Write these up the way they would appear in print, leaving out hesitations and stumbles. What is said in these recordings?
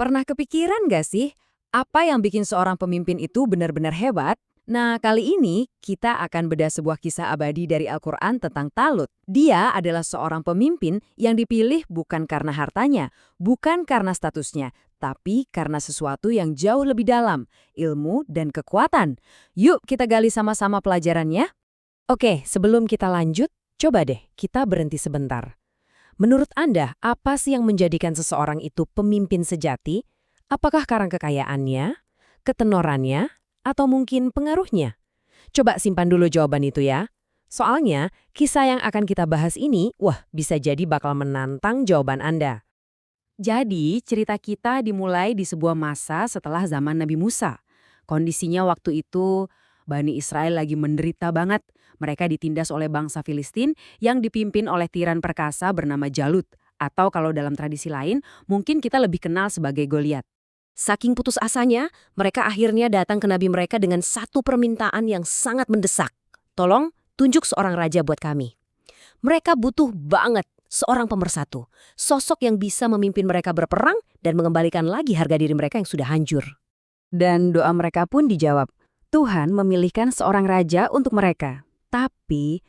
Pernah kepikiran nggak sih, apa yang bikin seorang pemimpin itu benar-benar hebat? Nah, kali ini kita akan bedah sebuah kisah abadi dari Al-Quran tentang Talut. Dia adalah seorang pemimpin yang dipilih bukan karena hartanya, bukan karena statusnya, tapi karena sesuatu yang jauh lebih dalam, ilmu dan kekuatan. Yuk kita gali sama-sama pelajarannya. Oke, sebelum kita lanjut, coba deh kita berhenti sebentar. Menurut Anda, apa sih yang menjadikan seseorang itu pemimpin sejati? Apakah karena kekayaannya, ketenorannya, atau mungkin pengaruhnya? Coba simpan dulu jawaban itu ya. Soalnya, kisah yang akan kita bahas ini, bisa jadi bakal menantang jawaban Anda. Jadi, cerita kita dimulai di sebuah masa setelah zaman Nabi Musa. Kondisinya waktu itu, Bani Israel lagi menderita banget. Mereka ditindas oleh bangsa Filistin yang dipimpin oleh tiran perkasa bernama Jalut. Atau kalau dalam tradisi lain, mungkin kita lebih kenal sebagai Goliat. Saking putus asanya, mereka akhirnya datang ke nabi mereka dengan satu permintaan yang sangat mendesak. Tolong, tunjuk seorang raja buat kami. Mereka butuh banget seorang pemersatu. Sosok yang bisa memimpin mereka berperang dan mengembalikan lagi harga diri mereka yang sudah hancur. Dan doa mereka pun dijawab. Tuhan memilihkan seorang raja untuk mereka. Tapi,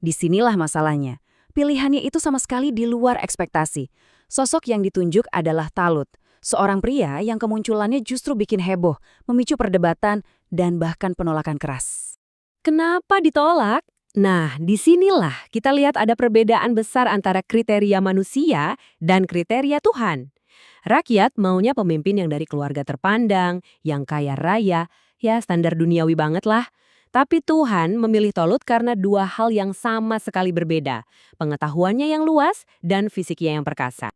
disinilah masalahnya. Pilihannya itu sama sekali di luar ekspektasi. Sosok yang ditunjuk adalah Talut, seorang pria yang kemunculannya justru bikin heboh, memicu perdebatan, dan bahkan penolakan keras. Kenapa ditolak? Nah, disinilah kita lihat ada perbedaan besar antara kriteria manusia dan kriteria Tuhan. Rakyat maunya pemimpin yang dari keluarga terpandang, yang kaya raya, ya standar duniawi banget lah. Tapi Tuhan memilih Talut karena dua hal yang sama sekali berbeda. Pengetahuannya yang luas dan fisiknya yang perkasa.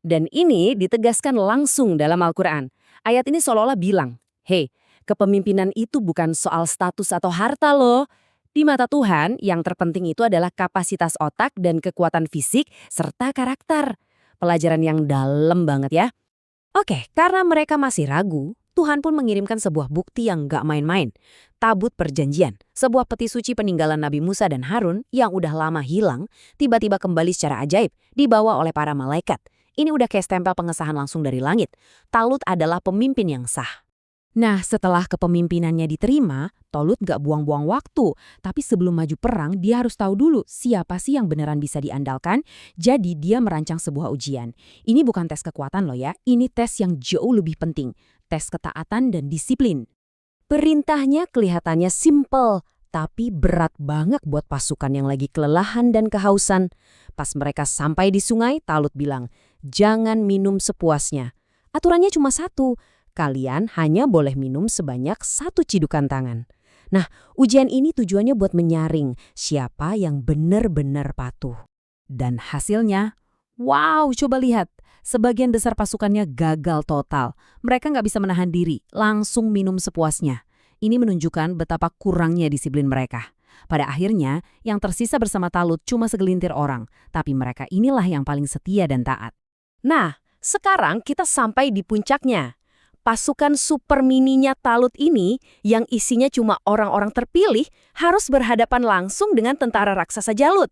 Dan ini ditegaskan langsung dalam Al-Quran. Ayat ini seolah-olah bilang, hei, kepemimpinan itu bukan soal status atau harta loh. Di mata Tuhan, yang terpenting itu adalah kapasitas otak dan kekuatan fisik serta karakter. Pelajaran yang dalam banget ya. Oke, karena mereka masih ragu, Tuhan pun mengirimkan sebuah bukti yang gak main-main. Tabut perjanjian, sebuah peti suci peninggalan Nabi Musa dan Harun yang udah lama hilang, tiba-tiba kembali secara ajaib, dibawa oleh para malaikat. Ini udah kayak stempel pengesahan langsung dari langit. Talut adalah pemimpin yang sah. Nah, setelah kepemimpinannya diterima, Talut gak buang-buang waktu. Tapi sebelum maju perang, dia harus tahu dulu siapa sih yang beneran bisa diandalkan. Jadi dia merancang sebuah ujian. Ini bukan tes kekuatan loh ya, ini tes yang jauh lebih penting. Tes ketaatan dan disiplin. Perintahnya kelihatannya simpel, tapi berat banget buat pasukan yang lagi kelelahan dan kehausan. Pas mereka sampai di sungai, Talut bilang, jangan minum sepuasnya. Aturannya cuma satu. Kalian hanya boleh minum sebanyak 1 cidukan tangan. Nah, ujian ini tujuannya buat menyaring siapa yang benar-benar patuh. Dan hasilnya, wow, coba lihat. Sebagian besar pasukannya gagal total. Mereka nggak bisa menahan diri, langsung minum sepuasnya. Ini menunjukkan betapa kurangnya disiplin mereka. Pada akhirnya, yang tersisa bersama Talut cuma segelintir orang. Tapi mereka inilah yang paling setia dan taat. Nah, sekarang kita sampai di puncaknya. Pasukan super mininya Talut ini yang isinya cuma orang-orang terpilih harus berhadapan langsung dengan tentara raksasa Jalut.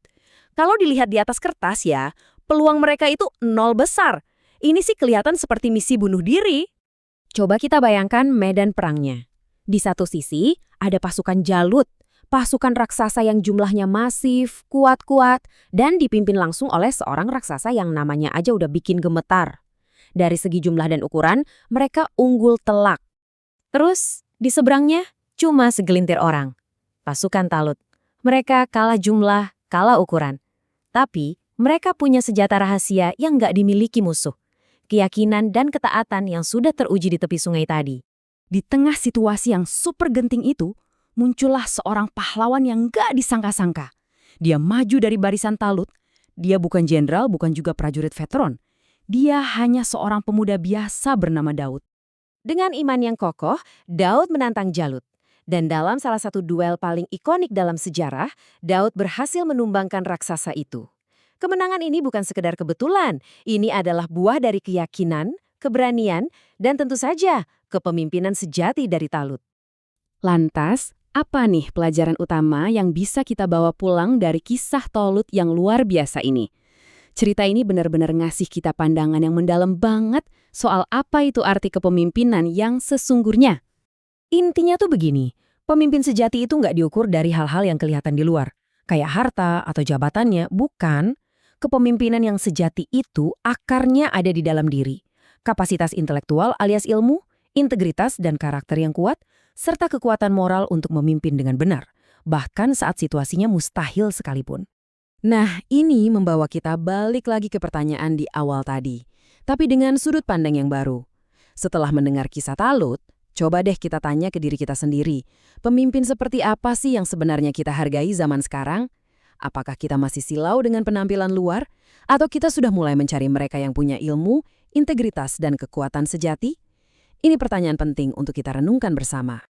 Kalau dilihat di atas kertas ya, peluang mereka itu 0 besar. Ini sih kelihatan seperti misi bunuh diri. Coba kita bayangkan medan perangnya. Di satu sisi ada pasukan Jalut, pasukan raksasa yang jumlahnya masif, kuat-kuat, dan dipimpin langsung oleh seorang raksasa yang namanya aja udah bikin gemetar. Dari segi jumlah dan ukuran, mereka unggul telak. Terus, di seberangnya, cuma segelintir orang. Pasukan Talut. Mereka kalah jumlah, kalah ukuran. Tapi, mereka punya senjata rahasia yang nggak dimiliki musuh. Keyakinan dan ketaatan yang sudah teruji di tepi sungai tadi. Di tengah situasi yang super genting itu, muncullah seorang pahlawan yang nggak disangka-sangka. Dia maju dari barisan Talut. Dia bukan jenderal, bukan juga prajurit veteran. Dia hanya seorang pemuda biasa bernama Daud. Dengan iman yang kokoh, Daud menantang Jalut. Dan dalam salah satu duel paling ikonik dalam sejarah, Daud berhasil menumbangkan raksasa itu. Kemenangan ini bukan sekedar kebetulan, ini adalah buah dari keyakinan, keberanian, dan tentu saja kepemimpinan sejati dari Talut. Lantas, apa nih pelajaran utama yang bisa kita bawa pulang dari kisah Talut yang luar biasa ini? Cerita ini benar-benar ngasih kita pandangan yang mendalam banget soal apa itu arti kepemimpinan yang sesungguhnya. Intinya tuh begini, pemimpin sejati itu nggak diukur dari hal-hal yang kelihatan di luar. Kayak harta atau jabatannya, bukan. Kepemimpinan yang sejati itu akarnya ada di dalam diri. Kapasitas intelektual alias ilmu, integritas dan karakter yang kuat, serta kekuatan moral untuk memimpin dengan benar, bahkan saat situasinya mustahil sekalipun. Nah, ini membawa kita balik lagi ke pertanyaan di awal tadi, tapi dengan sudut pandang yang baru. Setelah mendengar kisah Talut, coba deh kita tanya ke diri kita sendiri, pemimpin seperti apa sih yang sebenarnya kita hargai zaman sekarang? Apakah kita masih silau dengan penampilan luar? Atau kita sudah mulai mencari mereka yang punya ilmu, integritas, dan kekuatan sejati? Ini pertanyaan penting untuk kita renungkan bersama.